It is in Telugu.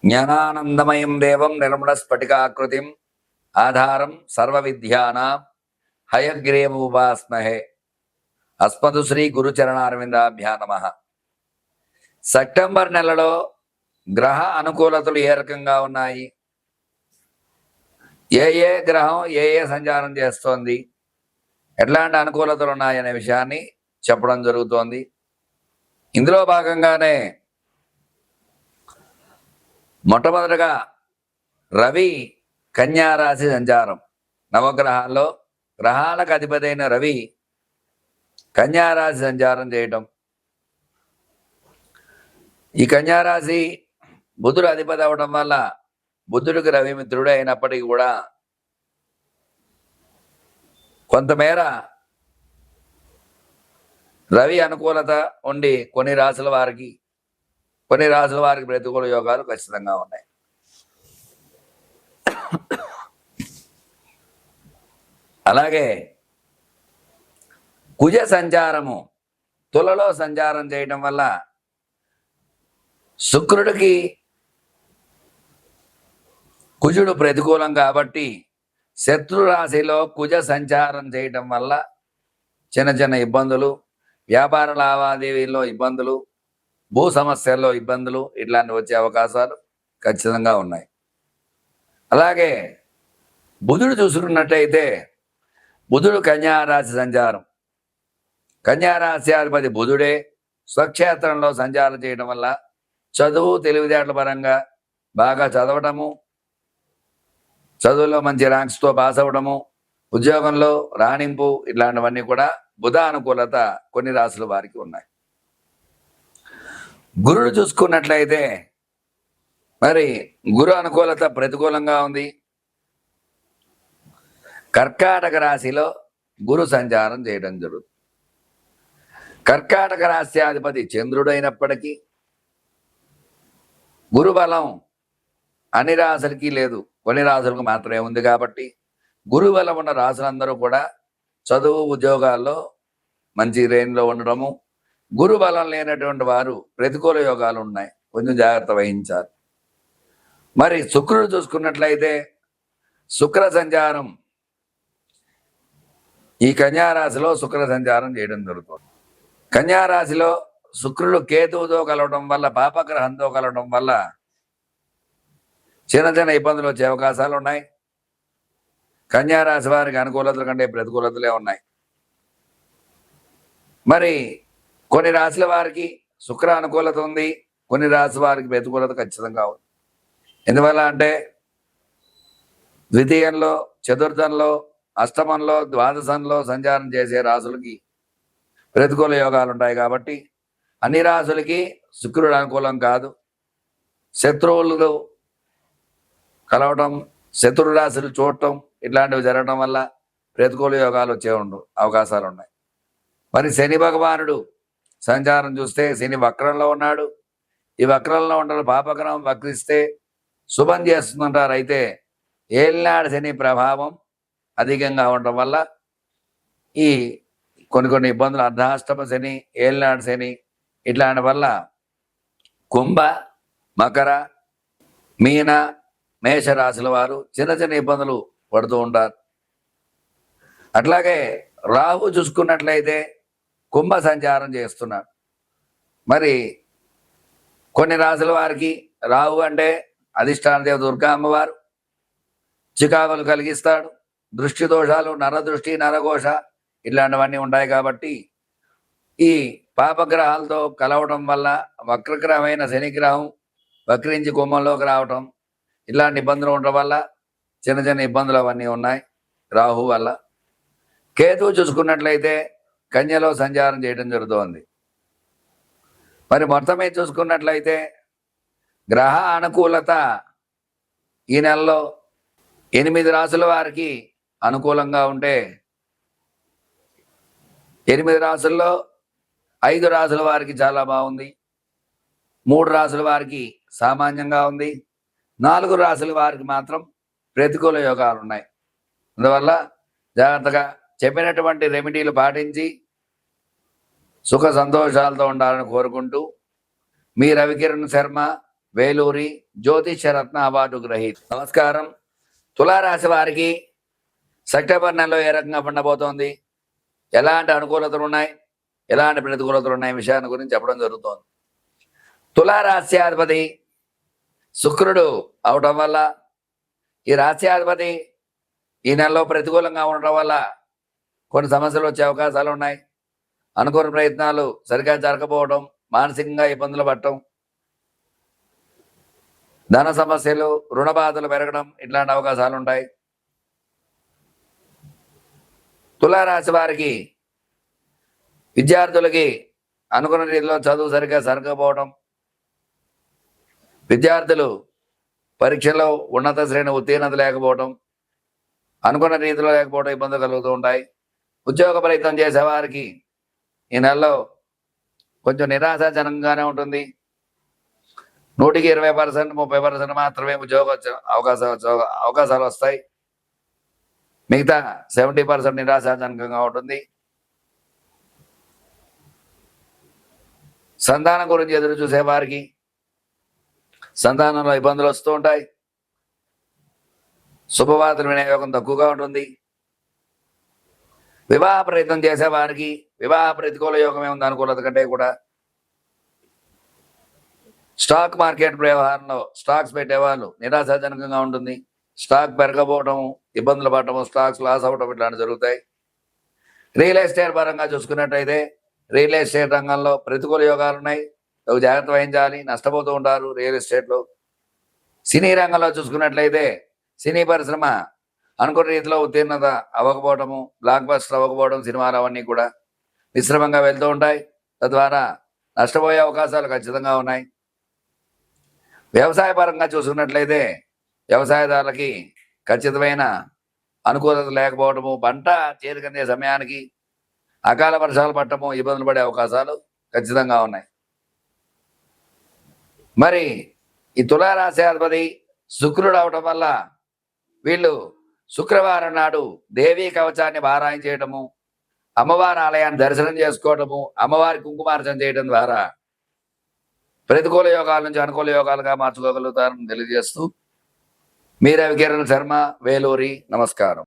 జ్ఞానానందమయం దేవం నిర్మలస్ఫటికాకృతిం ఆధారం సర్వవిద్యానాం హయగ్రీవముపాస్మహే. అస్మదు శ్రీ గురుచరణారవిందాభ్యా నమః. సెప్టెంబర్ నెలలో గ్రహ అనుకూలతలు ఏ రకంగా ఉన్నాయి, ఏ గ్రహం ఏ సంచారం చేస్తోంది, ఎట్లాంటి అనుకూలతలు ఉన్నాయనే విషయాన్ని చెప్పడం జరుగుతోంది. ఇందులో భాగంగానే మొట్టమొదటగా రవి కన్యారాశి సంచారం. నవగ్రహాల్లో గ్రహాలకు అధిపతైన రవి కన్యారాశి సంచారం చేయటం. ఈ కన్యారాశి బుధుడు అధిపతి అవడం వల్ల బుధుడికి రవి మిత్రుడే అయినప్పటికీ కూడా కొంతమేర రవి అనుకూలత ఉండి కొన్ని రాశుల వారికి ప్రతికూల యోగాలు ఖచ్చితంగా ఉన్నాయి. అలాగే కుజ సంచారము తులలో సంచారం చేయడం వల్ల శుక్రుడికి కుజుడు ప్రతికూలం కాబట్టి శత్రు రాశిలో కుజ సంచారం చేయటం వల్ల చిన్న చిన్న ఇబ్బందులు, వ్యాపార లావాదేవీల్లో ఇబ్బందులు, భూ సమస్యల్లో ఇబ్బందులు ఇట్లాంటివి వచ్చే అవకాశాలు ఖచ్చితంగా ఉన్నాయి. అలాగే బుధుడు చూసుకున్నట్టయితే బుధుడు కన్యారాశి సంచారం. కన్యారాశి అధిపతి బుధుడే స్వక్షేత్రంలో సంచారం చేయడం వల్ల చదువు తెలివితేటల పరంగా బాగా చదవటము, చదువులో మంచి ర్యాంక్స్తో పాస్ అవ్వడము, ఉద్యోగంలో రాణింపు ఇట్లాంటివన్నీ కూడా బుధ అనుకూలత కొన్ని రాశుల వారికి ఉన్నాయి. గురుడు చూసుకున్నట్లయితే మరి గురు అనుకూలత ప్రతికూలంగా ఉంది. కర్కాటక రాశిలో గురు సంచారం చేయడం జరుగుతుంది. కర్కాటక రాశ్యాధిపతి చంద్రుడు అయినప్పటికీ గురు బలం అన్ని రాశులకి లేదు, కొన్ని రాశులకు మాత్రమే ఉంది. కాబట్టి గురు బలం ఉన్న రాశులందరూ కూడా చదువు ఉద్యోగాల్లో మంచి రేంజ్లో ఉండడము, గురు బలం లేనటువంటి వారు ప్రతికూల యోగాలు ఉన్నాయి, కొంచెం జాగ్రత్త వహించాలి. మరి శుక్రుడు చూసుకున్నట్లయితే శుక్ర సంచారం ఈ కన్యారాశిలో శుక్ర సంచారం చేయడం జరుగుతుంది. కన్యారాశిలో శుక్రుడు కేతువుతో కలవడం వల్ల, పాపగ్రహంతో కలవడం వల్ల చిన్న చిన్న ఇబ్బందులు వచ్చే అవకాశాలు ఉన్నాయి. కన్యారాశి వారికి అనుకూలతల కంటే ప్రతికూలతలే ఉన్నాయి. మరి కొన్ని రాశుల వారికి శుక్ర అనుకూలత ఉంది, కొన్ని రాశి వారికి ప్రతికూలత ఖచ్చితంగా ఉంది. ఎందువల్ల అంటే ద్వితీయంలో, చతుర్థంలో, అష్టమంలో, ద్వాదశంలో సంచారం చేసే రాశులకి ప్రతికూల యోగాలు ఉంటాయి. కాబట్టి అన్ని రాశులకి శుక్రుడు అనుకూలం కాదు. శత్రువులు కలవటం, శత్రు రాశులు చూడటం ఇట్లాంటివి జరగడం వల్ల ప్రతికూల యోగాలు వచ్చే అవకాశాలు ఉన్నాయి. మరి శని భగవానుడు సంచారం చూస్తే శని వక్రంలో ఉన్నాడు. ఈ వక్రంలో ఉండడం పాపగ్రహం వక్రిస్తే శుభం చేస్తుందంటారు. అయితే ఏలినాడు శని ప్రభావం అధికంగా ఉండటం వల్ల ఈ కొన్ని ఇబ్బందులు, అర్ధాష్టమ శని, ఏలినాడు శని ఇట్లాంటి వల్ల కుంభ, మకర, మీన, మేషరాశుల వారు చిన్న చిన్న ఇబ్బందులు పడుతూ ఉంటారు. అట్లాగే రాహు చూసుకున్నట్లయితే కుంభ సంచారం చేస్తున్నాడు. మరి కొన్ని రాశుల వారికి రాహు అంటే అధిష్టాన దేవత దుర్గా అమ్మవారు చికాకులు కలిగిస్తాడు. దృష్టి దోషాలు, నరదృష్టి, నరఘోష ఇట్లాంటివన్నీ ఉంటాయి. కాబట్టి ఈ పాపగ్రహాలతో కలవడం వల్ల వక్రగ్రహమైన శనిగ్రహం వక్రించి కుంభంలోకి రావటం ఇలాంటి ఇబ్బందులు ఉండడం వల్ల చిన్న చిన్న ఇబ్బందులు అవన్నీ ఉన్నాయి రాహు వల్ల. కేతువు చూసుకున్నట్లయితే కన్యలో సంచారం చేయడం జరుగుతోంది. మరి మొత్తమే చూసుకున్నట్లయితే గ్రహ అనుకూలత ఈ నెలలో 8 రాశుల వారికి అనుకూలంగా ఉంటే 8 రాశుల్లో 5 రాశుల వారికి చాలా బాగుంది, 3 రాశుల వారికి సామాన్యంగా ఉంది, 4 రాశుల వారికి మాత్రం ప్రతికూల యోగాలు ఉన్నాయి. అందువల్ల జాగ్రత్తగా చెప్పినటువంటి రెమెడీలు పాటించి సుఖ సంతోషాలతో ఉండాలని కోరుకుంటూ మీ రవికిరణ్ శర్మ, వేలూరి జ్యోతిష రత్న అవార్డు గ్రహీత. నమస్కారం. తులారాశి వారికి సెప్టెంబర్ నెలలో ఏ రకంగా ఉండబోతోంది, ఎలాంటి అనుకూలతలు ఉన్నాయి, ఎలాంటి ప్రతికూలతలు ఉన్నాయి విషయాన్ని గురించి చెప్పడం జరుగుతోంది. తులారాశ్యాధిపతి శుక్రుడు అవటం వల్ల ఈ రాశ్యాధిపతి ఈ నెలలో ప్రతికూలంగా ఉండటం వల్ల కొన్ని సమస్యలు వచ్చే అవకాశాలు ఉన్నాయి. అనుకున్న ప్రయత్నాలు సరిగ్గా జరగకపోవడం, మానసికంగా ఇబ్బందులు పడటం, ధన సమస్యలు, రుణ బాధలు పెరగడం, ఇట్లాంటి అవకాశాలు ఉంటాయి. తులారాశి వారికి విద్యార్థులకి అనుకున్న రీతిలో చదువు సరిగ్గా జరగకపోవడం, విద్యార్థులు పరీక్షల్లో ఉన్నత శ్రేణి ఉత్తీర్ణత లేకపోవడం, అనుకున్న రీతిలో లేకపోవడం ఇబ్బందులు కలుగుతూ ఉంటాయి. ఉద్యోగ ప్రయత్నం చేసేవారికి ఈ నెలలో కొంచెం నిరాశాజనకంగానే ఉంటుంది. 100కి 20%, 30% మాత్రమే ఉద్యోగ అవకాశాలు వస్తాయి. మిగతా 70% నిరాశాజనకంగా ఉంటుంది. సంతానం గురించి ఎదురు చూసేవారికి సంతానంలో ఇబ్బందులు వస్తూ ఉంటాయి. శుభవార్తలు వినియోగం తక్కువగా ఉంటుంది. వివాహ ప్రయత్నం చేసేవారికి వివాహ ప్రతికూల యోగమే ఉంది అనుకూలత కంటే కూడా. స్టాక్ మార్కెట్ వ్యవహారంలో స్టాక్స్ పెట్టేవాళ్ళు నిరాశాజనకంగా ఉంటుంది. స్టాక్ పెరగకపోవడం, ఇబ్బందులు పడటం, స్టాక్స్ లాస్ అవ్వడం ఇట్లాంటివి జరుగుతాయి. రియల్ ఎస్టేట్ పరంగా చూసుకున్నట్టయితే రియల్ ఎస్టేట్ రంగంలో ప్రతికూల యోగాలు ఉన్నాయి. జాగ్రత్త వహించాలి, నష్టపోతూ ఉంటారు రియల్ ఎస్టేట్లో. సినీ రంగంలో చూసుకున్నట్లయితే సినీ పరిశ్రమ అనుకున్న రీతిలో ఉత్తీర్ణత అవ్వకపోవడము, బ్లాక్ బస్టర్ అవ్వకపోవడం, సినిమాలు అవన్నీ కూడా మిశ్రమంగా వెళ్తూ ఉంటాయి. తద్వారా నష్టపోయే అవకాశాలు ఖచ్చితంగా ఉన్నాయి. వ్యవసాయ పరంగా చూసుకున్నట్లయితే వ్యవసాయదారులకి ఖచ్చితమైన అనుకూలత లేకపోవడము, పంట చేతికందే సమయానికి అకాల వర్షాలు పట్టడము, ఇబ్బందులు పడే అవకాశాలు ఖచ్చితంగా ఉన్నాయి. మరి ఈ తులారాశి అధిపతి శుక్రుడు అవటం వల్ల వీళ్ళు శుక్రవారం నాడు దేవీ కవచాన్ని పారాయణ చేయడము, అమ్మవారి ఆలయాన్ని దర్శనం చేసుకోవడము, అమ్మవారి కుంకుమార్చన చేయడం ద్వారా ప్రతికూల యోగాల నుంచి అనుకూల యోగాలుగా మార్చుకోగలుగుతారని తెలియజేస్తూ మీ రవికిరణ్ శర్మ, వేలూరి. నమస్కారం.